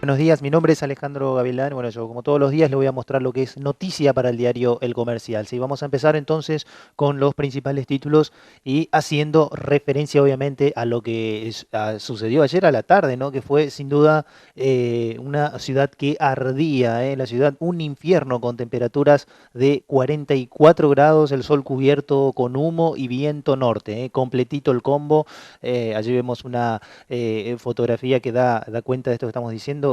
Buenos días, mi nombre es Alejandro Gavilán. Bueno, yo como todos los días le voy a mostrar lo que es noticia para el diario El Comercial. Sí, vamos a empezar entonces con los principales títulos y haciendo referencia obviamente a lo que sucedió ayer a la tarde, ¿no? Que fue sin duda una ciudad que ardía, la ciudad un infierno con temperaturas de 44 grados, el sol cubierto con humo y viento norte, completito el combo. Allí vemos una fotografía que da cuenta de esto que estamos diciendo.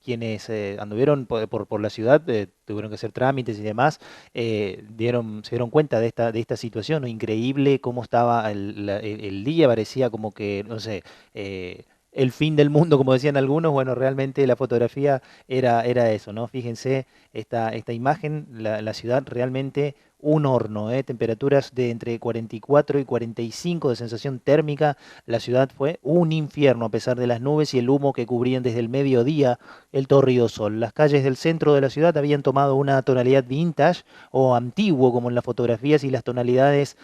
Quienes anduvieron por la ciudad tuvieron que hacer trámites y demás, se dieron cuenta de esta situación, ¿no? Increíble cómo estaba el día, parecía como que, no sé, el fin del mundo, como decían algunos. Bueno, realmente la fotografía era eso, ¿no? Fíjense esta imagen, la ciudad realmente un horno, temperaturas de entre 44 y 45 de sensación térmica. La ciudad fue un infierno a pesar de las nubes y el humo que cubrían desde el mediodía el torrido sol. Las calles del centro de la ciudad habían tomado una tonalidad vintage o antiguo, como en las fotografías, y las tonalidades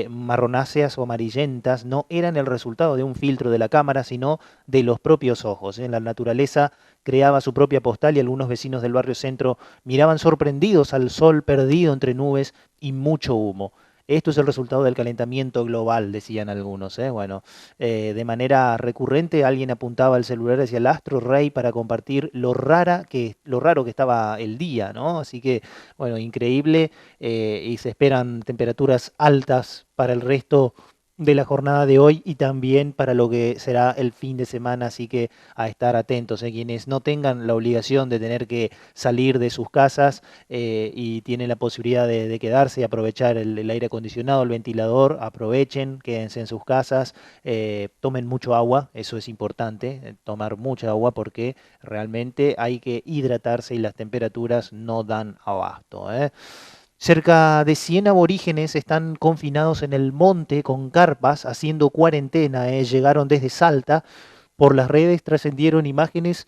marronáceas o amarillentas no eran el resultado de un filtro de la cámara, sino de los propios ojos. La naturaleza creaba su propia postal y algunos vecinos del barrio centro miraban sorprendidos al sol perdido entre nubes y mucho humo. Esto es el resultado del calentamiento global, decían algunos. Bueno, de manera recurrente alguien apuntaba el celular hacia el astro rey para compartir lo raro que estaba el día, ¿no? Así que, bueno, increíble, y se esperan temperaturas altas para el resto de la jornada de hoy y también para lo que será el fin de semana, así que a estar atentos, quienes no tengan la obligación de tener que salir de sus casas y tienen la posibilidad de quedarse y aprovechar el aire acondicionado, el ventilador, aprovechen, quédense en sus casas, tomen mucho agua, eso es importante, tomar mucha agua porque realmente hay que hidratarse y las temperaturas no dan abasto. Cerca de 100 aborígenes están confinados en el monte con carpas haciendo cuarentena. Llegaron desde Salta. Por las redes trascendieron imágenes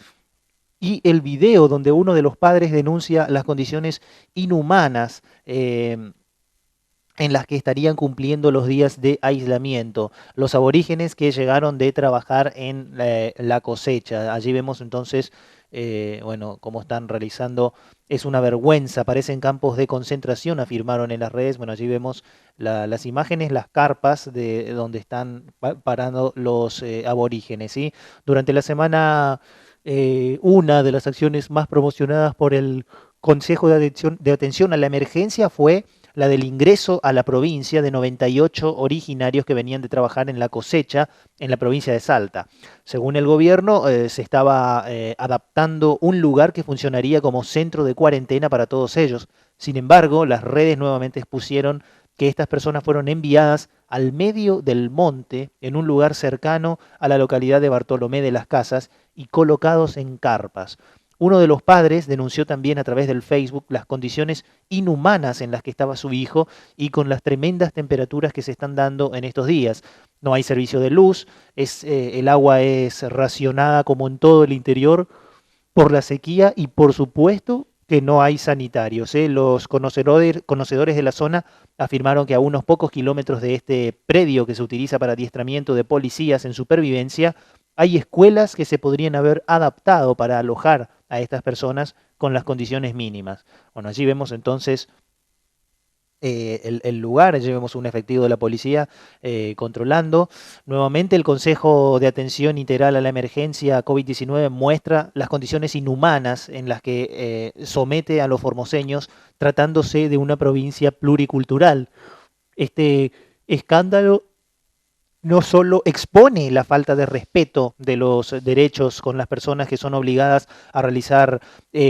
y el video donde uno de los padres denuncia las condiciones inhumanas en las que estarían cumpliendo los días de aislamiento. Los aborígenes que llegaron de trabajar en la cosecha. Allí vemos entonces, bueno, cómo están realizando. Es una vergüenza, parecen campos de concentración, afirmaron en las redes. Bueno, allí vemos las imágenes, las carpas de donde están parando los aborígenes, ¿sí? Durante la semana, una de las acciones más promocionadas por el Consejo de Atención a la Emergencia fue la del ingreso a la provincia de 98 originarios que venían de trabajar en la cosecha en la provincia de Salta. Según el gobierno, se estaba adaptando un lugar que funcionaría como centro de cuarentena para todos ellos. Sin embargo, las redes nuevamente expusieron que estas personas fueron enviadas al medio del monte, en un lugar cercano a la localidad de Bartolomé de las Casas, y colocados en carpas. Uno de los padres denunció también a través del Facebook las condiciones inhumanas en las que estaba su hijo y con las tremendas temperaturas que se están dando en estos días. No hay servicio de luz, el agua es racionada como en todo el interior por la sequía y por supuesto que no hay sanitarios. Los conocedores de la zona afirmaron que a unos pocos kilómetros de este predio que se utiliza para adiestramiento de policías en supervivencia, hay escuelas que se podrían haber adaptado para alojar a estas personas con las condiciones mínimas. Bueno, allí vemos entonces el lugar, allí vemos un efectivo de la policía controlando. Nuevamente el Consejo de Atención Integral a la Emergencia COVID-19 muestra las condiciones inhumanas en las que somete a los formoseños, tratándose de una provincia pluricultural. Este escándalo no solo expone la falta de respeto de los derechos con las personas que son obligadas a realizar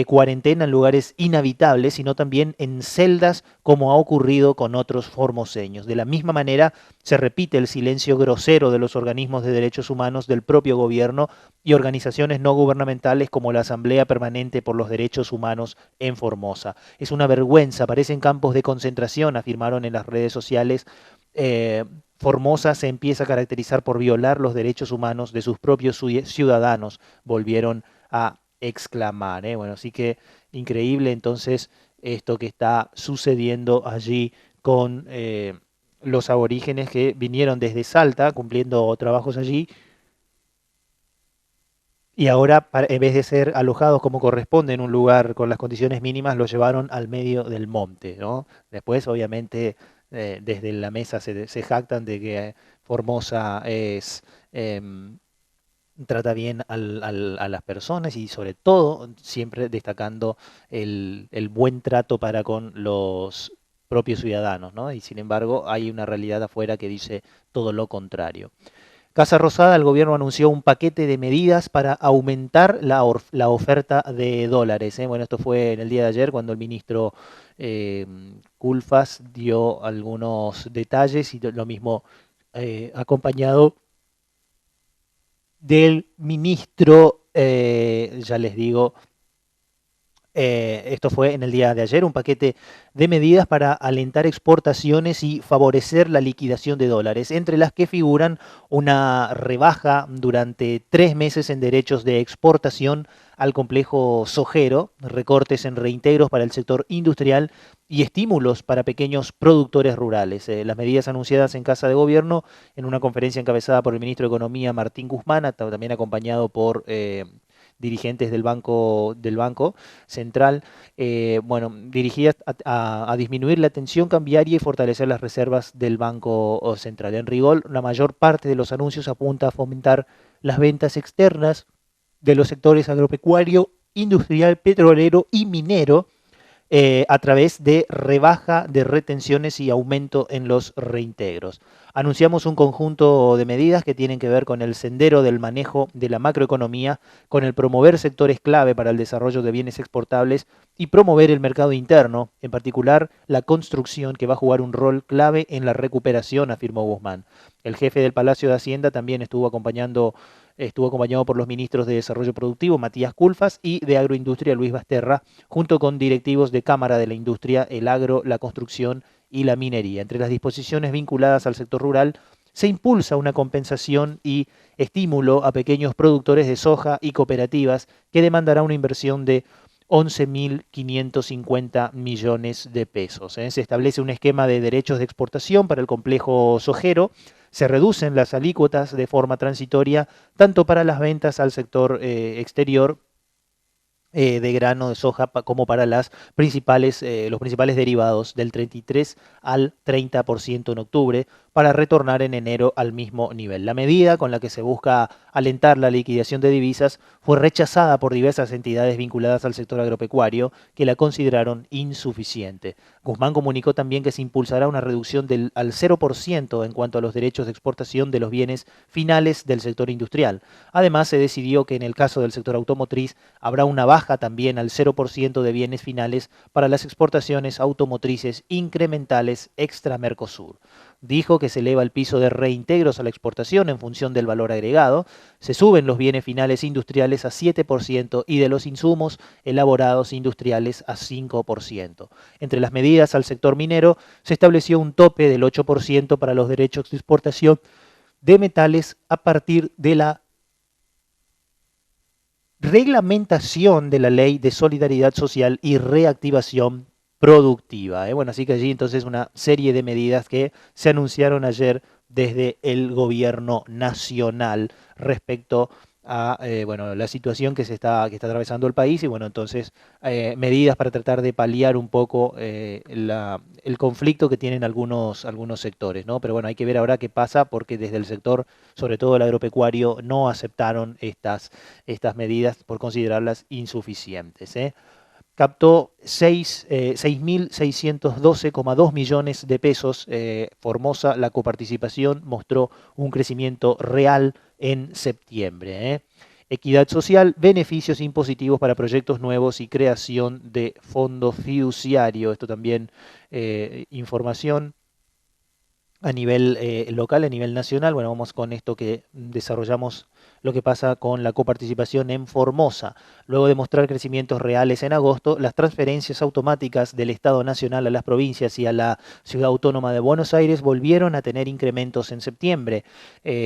cuarentena en lugares inhabitables, sino también en celdas, como ha ocurrido con otros formoseños. De la misma manera, se repite el silencio grosero de los organismos de derechos humanos del propio gobierno y organizaciones no gubernamentales como la Asamblea Permanente por los Derechos Humanos en Formosa. Es una vergüenza, parecen campos de concentración, afirmaron en las redes sociales. Formosa se empieza a caracterizar por violar los derechos humanos de sus propios ciudadanos, volvieron a exclamar. Bueno, así que increíble entonces esto que está sucediendo allí con los aborígenes que vinieron desde Salta cumpliendo trabajos allí Y ahora, en vez de ser alojados como corresponde en un lugar con las condiciones mínimas, lo llevaron al medio del monte, ¿no? Después, obviamente, desde la mesa se jactan de que Formosa em, trata bien a las personas y sobre todo siempre destacando el buen trato para con los propios ciudadanos, ¿no? Y sin embargo, hay una realidad afuera que dice todo lo contrario. Casa Rosada, el gobierno anunció un paquete de medidas para aumentar la oferta de dólares. ¿Eh? Bueno, esto fue en el día de ayer cuando el ministro eh, Culfas dio algunos detalles y lo mismo acompañado del ministro, ya les digo, esto fue en el día de ayer, un paquete de medidas para alentar exportaciones y favorecer la liquidación de dólares, entre las que figuran una rebaja durante 3 meses en derechos de exportación al complejo sojero, recortes en reintegros para el sector industrial y estímulos para pequeños productores rurales. Las medidas anunciadas en Casa de Gobierno en una conferencia encabezada por el ministro de Economía Martín Guzmán, también acompañado por dirigentes del banco central, bueno, dirigidas a disminuir la tensión cambiaria y fortalecer las reservas del Banco Central. En rigor, la mayor parte de los anuncios apunta a fomentar las ventas externas de los sectores agropecuario, industrial, petrolero y minero, a través de rebaja de retenciones y aumento en los reintegros. Anunciamos un conjunto de medidas que tienen que ver con el sendero del manejo de la macroeconomía, con el promover sectores clave para el desarrollo de bienes exportables y promover el mercado interno, en particular la construcción, que va a jugar un rol clave en la recuperación, afirmó Guzmán. El jefe del Palacio de Hacienda también estuvo acompañado por los ministros de Desarrollo Productivo, Matías Culfas, y de Agroindustria, Luis Basterra, junto con directivos de Cámara de la Industria, el agro, la construcción y la minería. Entre las disposiciones vinculadas al sector rural, se impulsa una compensación y estímulo a pequeños productores de soja y cooperativas que demandará una inversión de 11.550 millones de pesos. Se establece un esquema de derechos de exportación para el complejo sojero. Se reducen las alícuotas de forma transitoria tanto para las ventas al sector exterior de grano de soja como para los principales derivados del 33 al 30% en octubre para retornar en enero al mismo nivel. La medida con la que se busca alentar la liquidación de divisas fue rechazada por diversas entidades vinculadas al sector agropecuario que la consideraron insuficiente. Guzmán comunicó también que se impulsará una reducción al 0% en cuanto a los derechos de exportación de los bienes finales del sector industrial. Además, se decidió que en el caso del sector automotriz habrá una baja también al 0% de bienes finales para las exportaciones automotrices incrementales extra Mercosur. Dijo que se eleva el piso de reintegros a la exportación en función del valor agregado, se suben los bienes finales industriales a 7% y de los insumos elaborados industriales a 5%. Entre las medidas al sector minero se estableció un tope del 8% para los derechos de exportación de metales a partir de la reglamentación de la Ley de Solidaridad Social y Reactivación Productiva. Bueno, así que allí entonces una serie de medidas que se anunciaron ayer desde el gobierno nacional respecto a bueno, la situación que está atravesando el país y bueno, entonces medidas para tratar de paliar un poco el conflicto que tienen algunos sectores, ¿no? Pero bueno, hay que ver ahora qué pasa porque desde el sector, sobre todo el agropecuario, no aceptaron estas medidas por considerarlas insuficientes. Captó 6.612,2 millones de pesos. Formosa, la coparticipación mostró un crecimiento real en septiembre. Equidad social, beneficios impositivos para proyectos nuevos y creación de fondo fiduciario. Esto también información a nivel local, a nivel nacional. Bueno, vamos con esto que desarrollamos, lo que pasa con la coparticipación en Formosa. Luego de mostrar crecimientos reales en agosto, las transferencias automáticas del Estado Nacional a las provincias y a la Ciudad Autónoma de Buenos Aires volvieron a tener incrementos en septiembre,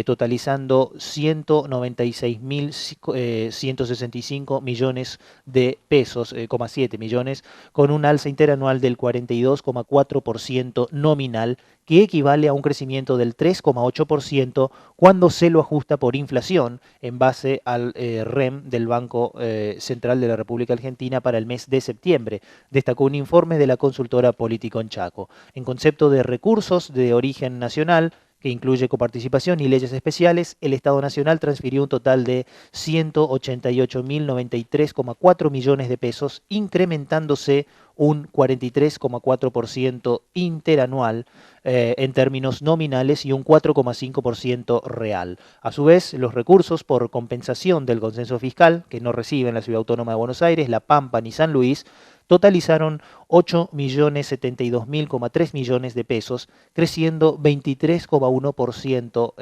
totalizando 196.165 millones de pesos, 7 millones, con un alza interanual del 42,4% nominal, que equivale equivale a un crecimiento del 3,8% cuando se lo ajusta por inflación en base al REM del Banco Central de la República Argentina para el mes de septiembre, destacó un informe de la consultora Político Chaco. En concepto de recursos de origen nacional, que incluye coparticipación y leyes especiales, el Estado Nacional transfirió un total de 188.093,4 millones de pesos, incrementándose un 43,4% interanual en términos nominales y un 4,5% real. A su vez, los recursos por compensación del consenso fiscal, que no reciben la Ciudad Autónoma de Buenos Aires, La Pampa ni San Luis, totalizaron 8.072.000,3 millones de pesos, creciendo 23,1%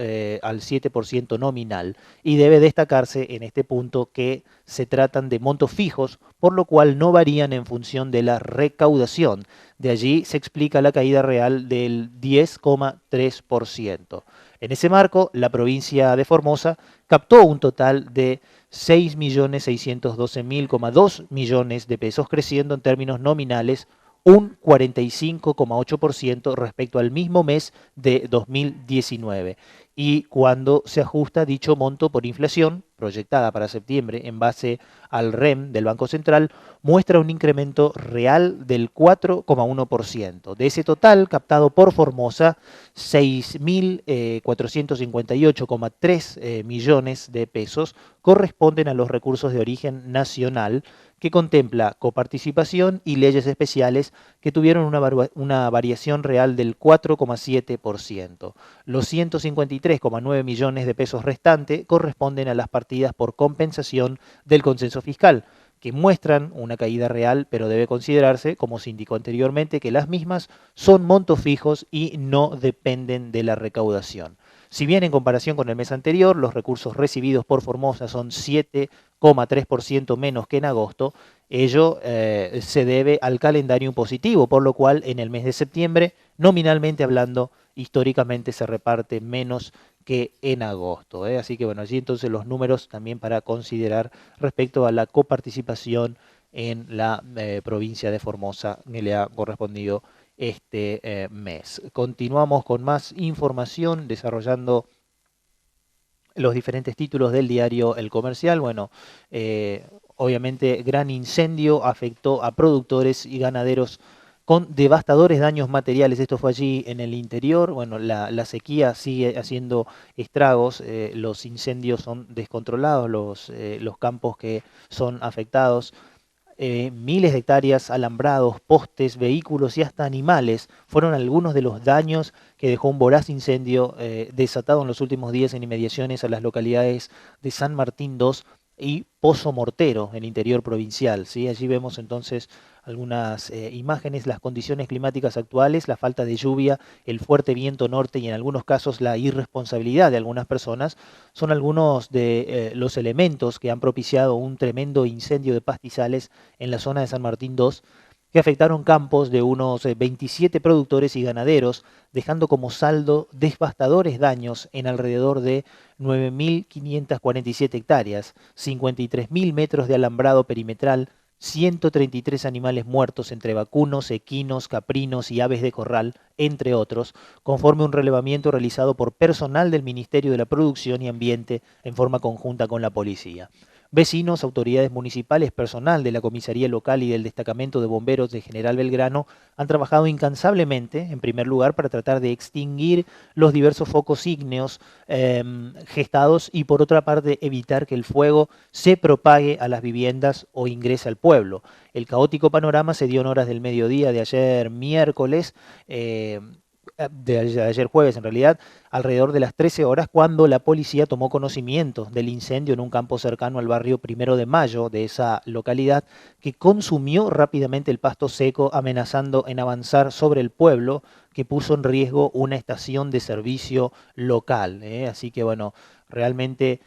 al 7% nominal. Y debe destacarse en este punto que se tratan de montos fijos, por lo cual no varían en función de la recaudación. De allí se explica la caída real del 10,3%. En ese marco, la provincia de Formosa captó un total de 6.612.2 millones de pesos, creciendo en términos nominales un 45,8% respecto al mismo mes de 2019. Y cuando se ajusta dicho monto por inflación, proyectada para septiembre en base al REM del Banco Central, muestra un incremento real del 4,1%. De ese total captado por Formosa, 6.458,3 millones de pesos corresponden a los recursos de origen nacional, que contempla coparticipación y leyes especiales que tuvieron una variación real del 4,7%. Los 153,9 millones de pesos restantes corresponden a las partidas por compensación del consenso fiscal, que muestran una caída real, pero debe considerarse, como se indicó anteriormente, que las mismas son montos fijos y no dependen de la recaudación. Si bien en comparación con el mes anterior, los recursos recibidos por Formosa son 7,3% menos que en agosto, ello se debe al calendario impositivo, por lo cual en el mes de septiembre, nominalmente hablando, históricamente se reparte menos que en agosto. Así que bueno, allí entonces los números también para considerar respecto a la coparticipación en la provincia de Formosa que le ha correspondido este mes. Continuamos con más información desarrollando los diferentes títulos del diario El Comercial. Bueno, obviamente gran incendio afectó a productores y ganaderos con devastadores daños materiales. Esto fue allí en el interior. Bueno, la sequía sigue haciendo estragos, los incendios son descontrolados, los campos que son afectados. Miles de hectáreas, alambrados, postes, vehículos y hasta animales fueron algunos de los daños que dejó un voraz incendio desatado en los últimos días en inmediaciones a las localidades de San Martín II y Pozo Mortero, en el interior provincial. ¿Sí? Allí vemos entonces algunas imágenes, las condiciones climáticas actuales, la falta de lluvia, el fuerte viento norte y en algunos casos la irresponsabilidad de algunas personas son algunos de los elementos que han propiciado un tremendo incendio de pastizales en la zona de San Martín II, que afectaron campos de unos 27 productores y ganaderos, dejando como saldo devastadores daños en alrededor de 9.547 hectáreas, 53.000 metros de alambrado perimetral, 133 animales muertos entre vacunos, equinos, caprinos y aves de corral, entre otros, conforme un relevamiento realizado por personal del Ministerio de la Producción y Ambiente en forma conjunta con la policía. Vecinos, autoridades municipales, personal de la comisaría local y del destacamento de bomberos de General Belgrano han trabajado incansablemente, en primer lugar, para tratar de extinguir los diversos focos ígneos gestados y, por otra parte, evitar que el fuego se propague a las viviendas o ingrese al pueblo. El caótico panorama se dio en horas del mediodía de ayer miércoles, de ayer jueves en realidad, alrededor de las 13 horas, cuando la policía tomó conocimiento del incendio en un campo cercano al barrio Primero de Mayo de esa localidad, que consumió rápidamente el pasto seco, amenazando en avanzar sobre el pueblo, que puso en riesgo una estación de servicio local. Así que bueno, realmente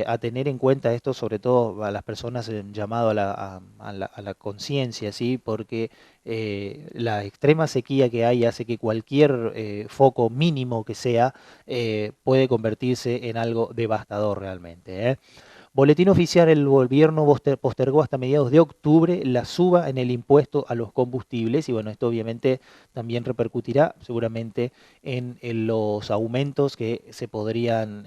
a tener en cuenta esto, sobre todo a las personas en llamado a la conciencia, ¿sí? Porque la extrema sequía que hay hace que cualquier foco mínimo que sea puede convertirse en algo devastador realmente. Boletín oficial, el gobierno postergó hasta mediados de octubre la suba en el impuesto a los combustibles y bueno, esto obviamente también repercutirá seguramente en los aumentos que se podrían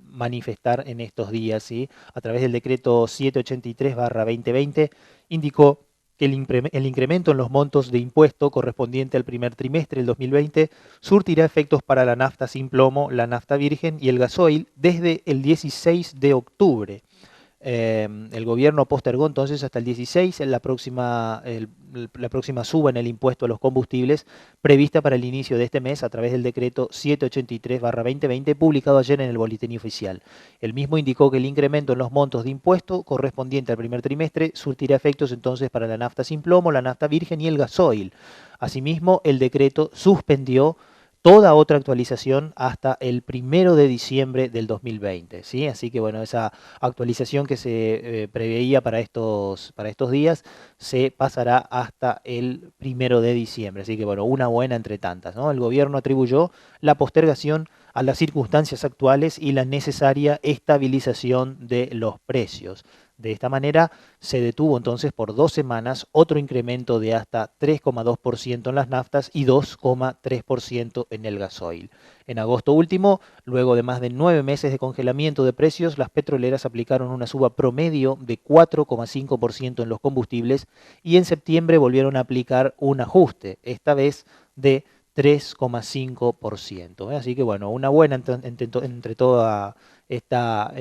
manifestar en estos días, ¿sí? A través del decreto 783/2020 indicó que el incremento en los montos de impuesto correspondiente al primer trimestre del 2020 surtirá efectos para la nafta sin plomo, la nafta virgen y el gasoil desde el 16 de octubre. El gobierno postergó entonces hasta el 16 la próxima suba en el impuesto a los combustibles prevista para el inicio de este mes a través del decreto 783/2020 publicado ayer en el Boletín Oficial. El mismo indicó que el incremento en los montos de impuesto correspondiente al primer trimestre surtirá efectos entonces para la nafta sin plomo, la nafta virgen y el gasoil. Asimismo, el decreto suspendió toda otra actualización hasta el 1 de diciembre del 2020, ¿sí? Así que bueno, esa actualización que se preveía para estos días se pasará hasta el 1 de diciembre. Así que bueno, una buena entre tantas, ¿no? El gobierno atribuyó la postergación a las circunstancias actuales y la necesaria estabilización de los precios. De esta manera se detuvo entonces por 2 semanas otro incremento de hasta 3,2% en las naftas y 2,3% en el gasoil. En agosto último, luego de más de 9 meses de congelamiento de precios, las petroleras aplicaron una suba promedio de 4,5% en los combustibles y en septiembre volvieron a aplicar un ajuste, esta vez de 3,5%. Así que bueno, una buena entre toda esta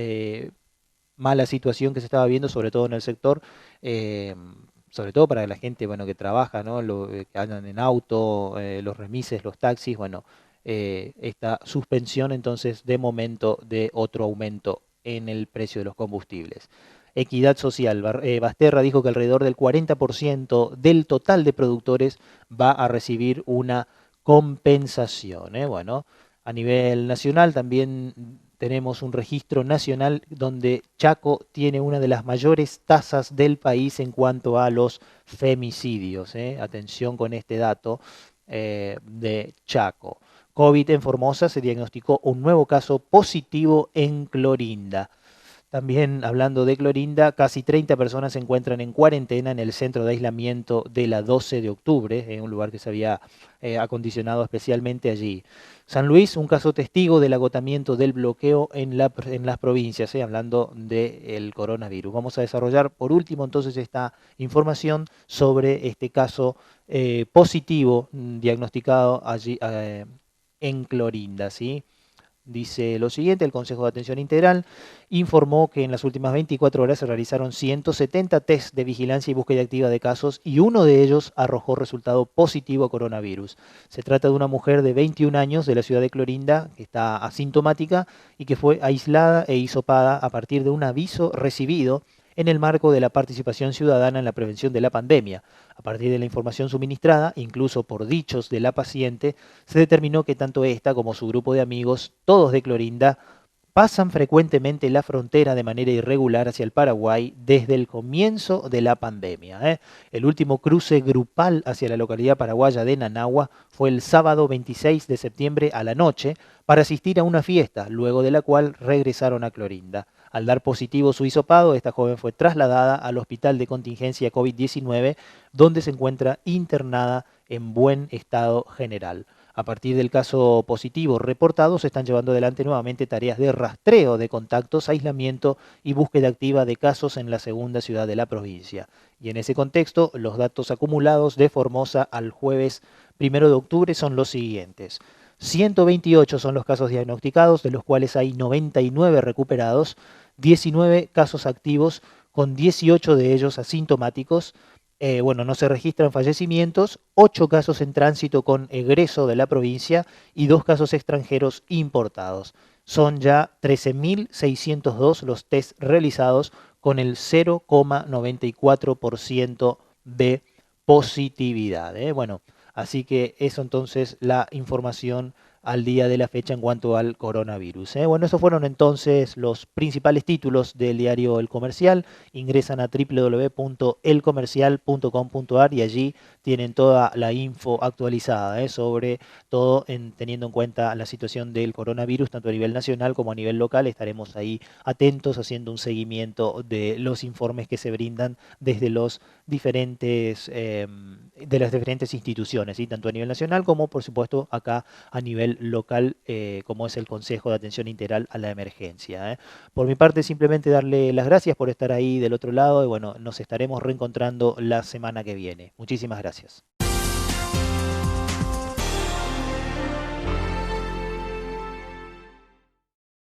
mala situación que se estaba viendo, sobre todo en el sector, eh, sobre todo para la gente, bueno, que trabaja, ¿no? Que andan en auto, los remises, los taxis, bueno, esta suspensión entonces de momento de otro aumento en el precio de los combustibles. Equidad social. Basterra dijo que alrededor del 40% del total de productores va a recibir una compensación. Bueno, a nivel nacional también tenemos un registro nacional donde Chaco tiene una de las mayores tasas del país en cuanto a los femicidios. Atención con este dato de Chaco. COVID en Formosa, se diagnosticó un nuevo caso positivo en Clorinda. También hablando de Clorinda, casi 30 personas se encuentran en cuarentena en el centro de aislamiento de la 12 de octubre, en un lugar que se había acondicionado especialmente allí. San Luis, un caso testigo del agotamiento del bloqueo en las provincias, hablando del coronavirus. Vamos a desarrollar por último entonces esta información sobre este caso positivo diagnosticado allí en Clorinda, ¿sí? Dice lo siguiente: el Consejo de Atención Integral informó que en las últimas 24 horas se realizaron 170 test de vigilancia y búsqueda activa de casos y uno de ellos arrojó resultado positivo a coronavirus. Se trata de una mujer de 21 años de la ciudad de Clorinda que está asintomática y que fue aislada e hisopada a partir de un aviso recibido en el marco de la participación ciudadana en la prevención de la pandemia. A partir de la información suministrada, incluso por dichos de la paciente, se determinó que tanto esta como su grupo de amigos, todos de Clorinda, pasan frecuentemente la frontera de manera irregular hacia el Paraguay desde el comienzo de la pandemia. El último cruce grupal hacia la localidad paraguaya de Nanagua fue el sábado 26 de septiembre a la noche para asistir a una fiesta, luego de la cual regresaron a Clorinda. Al dar positivo su hisopado, esta joven fue trasladada al hospital de contingencia COVID-19, donde se encuentra internada en buen estado general. A partir del caso positivo reportado, se están llevando adelante nuevamente tareas de rastreo de contactos, aislamiento y búsqueda activa de casos en la segunda ciudad de la provincia. Y en ese contexto, los datos acumulados de Formosa al jueves 1 de octubre son los siguientes. 128 son los casos diagnosticados, de los cuales hay 99 recuperados, 19 casos activos, con 18 de ellos asintomáticos. No se registran fallecimientos, 8 casos en tránsito con egreso de la provincia y 2 casos extranjeros importados. Son ya 13.602 los test realizados con el 0,94% de positividad. Bueno, así que eso entonces la información al día de la fecha en cuanto al coronavirus. Bueno, esos fueron entonces los principales títulos del diario El Comercial. Ingresan a www.elcomercial.com.ar y allí tienen toda la info actualizada sobre todo teniendo en cuenta la situación del coronavirus, tanto a nivel nacional como a nivel local. Estaremos ahí atentos haciendo un seguimiento de los informes que se brindan desde los diferentes, de las diferentes instituciones, ¿sí? Tanto a nivel nacional como, por supuesto, acá a nivel local, como es el Consejo de Atención Integral a la Emergencia. Por mi parte, simplemente darle las gracias por estar ahí del otro lado y bueno, nos estaremos reencontrando la semana que viene. Muchísimas gracias.